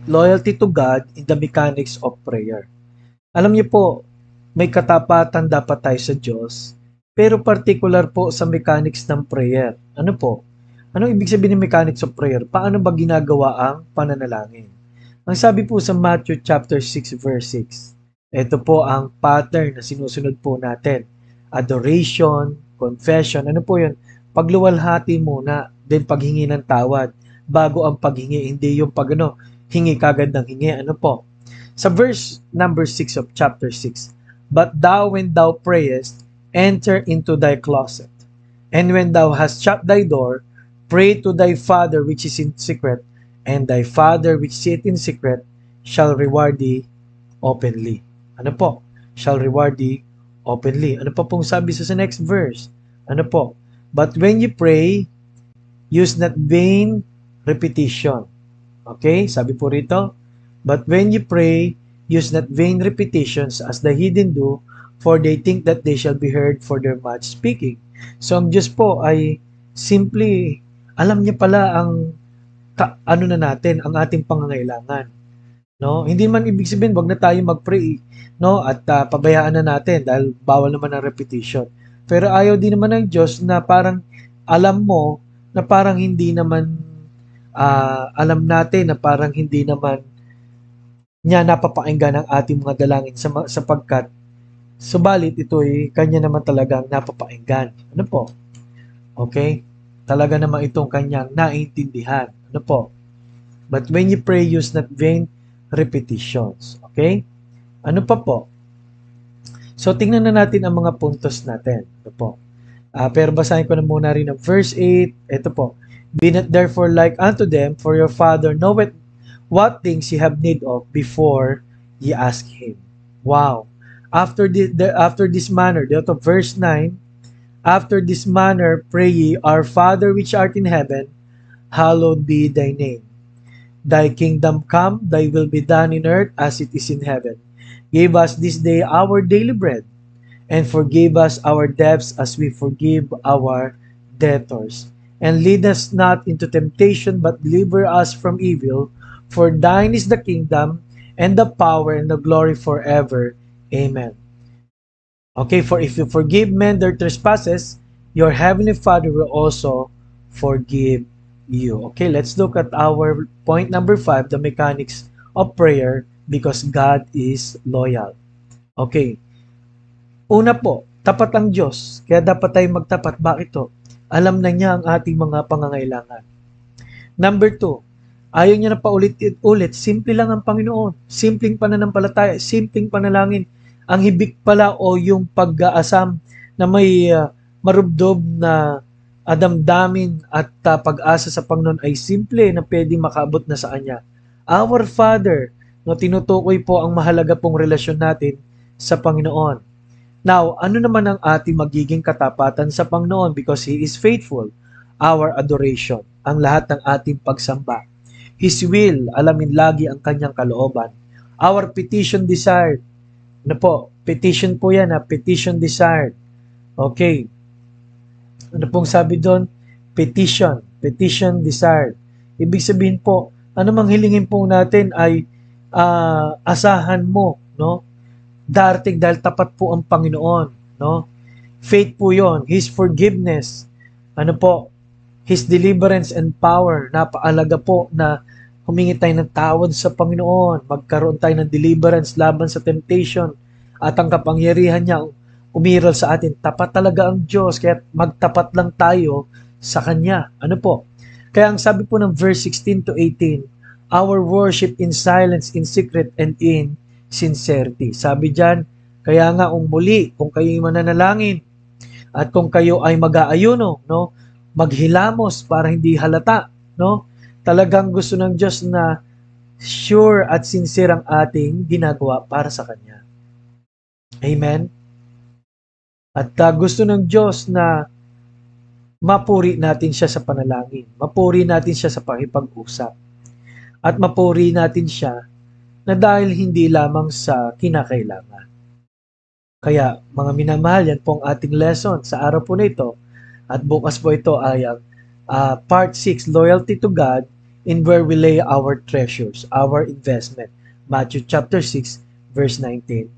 loyalty to God in the mechanics of prayer. Alam niyo po, may katapatan dapat tayo sa Diyos, pero particular po sa mechanics ng prayer. Ano po? Anong ibig sabihin ng mechanics of prayer? Paano ba ginagawa ang pananalangin? Ang sabi po sa Matthew chapter 6 verse 6, ito po ang pattern na sinusunod po natin. Adoration, confession, ano po yun? Pagluwalhati muna, then paghingi ng tawad, bago ang paghingi, hindi yung hingi kagad ng hingi, ano po? Sa verse number 6 of chapter 6, but thou when thou prayest, enter into thy closet, and when thou hast shut thy door, pray to thy Father which is in secret, and thy Father which sitteth in secret shall reward thee openly. Ano po? Shall reward thee openly. Ano pa pong sabi sa next verse? Ano po? But when you pray, use not vain repetition. Okay? Sabi po rito, but when you pray, use not vain repetitions as the heathen do, for they think that they shall be heard for their much speaking. So ang Diyos po ay simply, alam niya pala ang ang ating pangangailangan. No? Hindi man ibig sabihin, wag na tayo mag-pray, no? At pabayaan na natin dahil bawal naman ang repetition. Pero ayaw din naman ng Diyos na parang alam mo na parang hindi naman alam natin na parang hindi naman niya napapakinggan ang ating mga dalangin sapagkat subalit ito ay kanya naman talagang napapakinggan. Ano po? Okay? Talaga naman itong kanyang naintindihan. Ano po? But when you pray, use not vain repetitions. Okay? Ano pa po? So, tingnan na natin ang mga puntos natin. Ito po. Pero basahin ko na muna rin ang verse 8. Ito po. Be not therefore like unto them, for your Father knoweth what things ye have need of before ye ask Him. Wow. After this manner, dito verse 9, after this manner pray ye, our Father which art in heaven, hallowed be thy name. Thy kingdom come, thy will be done in earth as it is in heaven. Give us this day our daily bread, and forgive us our debts as we forgive our debtors. And lead us not into temptation, but deliver us from evil. For thine is the kingdom, and the power, and the glory forever. Amen. Okay, for if you forgive men their trespasses, your heavenly Father will also forgive you. Okay, let's look at our point number 5, the mechanics of prayer, because God is loyal. Okay. Una po, tapat ang Diyos. Kaya dapat tayong magtapat. Bakit to? Alam na niya ang ating mga pangangailangan. Number 2, ayaw niya na paulit-ulit. Simple lang ang Panginoon. Simpleng pananampalataya, simpleng panalangin. Ang hibik pala o yung pag-aasam na may marubdob na damdamin at pag-asa sa Panginoon ay simple na pwedeng makaabot na sa Kanya. Our Father, no, tinutukoy po ang mahalaga pong relasyon natin sa Panginoon. Now, ano naman ang ating magiging katapatan sa Panginoon because He is faithful? Our adoration, ang lahat ng ating pagsamba. His will, alamin lagi ang Kanyang kalooban. Our petition desired. Ano po? Petition po yan, petition desired. Okay. Ano pong sabi doon? Petition desired. Ibig sabihin po, ano mang hilingin po natin ay asahan mo, no? Darating dahil tapat po ang Panginoon, no? Faith po 'yon, His forgiveness. Ano po? His deliverance and power. Napakalaga po na humingi tayo ng tawad sa Panginoon, magkaroon tayo ng deliverance laban sa temptation at ang kapangyarihan niya umiral sa atin. Tapat talaga ang Diyos, kaya magtapat lang tayo sa Kanya. Ano po? Kaya ang sabi po ng verse 16 to 18, our worship in silence, in secret, and in sincerity. Sabi dyan, kaya nga muli, kung kayo'y mananalangin, at kung kayo ay mag-aayuno, no, maghilamos para hindi halata, no, talagang gusto ng Diyos na sure at sincere ang ating ginagawa para sa Kanya. Amen? At gusto ng Diyos na mapuri natin siya sa panalangin. Mapuri natin siya sa pakipag-usap. At mapuri natin siya na dahil hindi lamang sa kinakailangan. Kaya mga minamahal, yan po ang ating lesson sa araw po na ito. At bukas po ito ay part 6, Loyalty to God in where we lay our treasures, our investment. Matthew chapter 6, verse 19.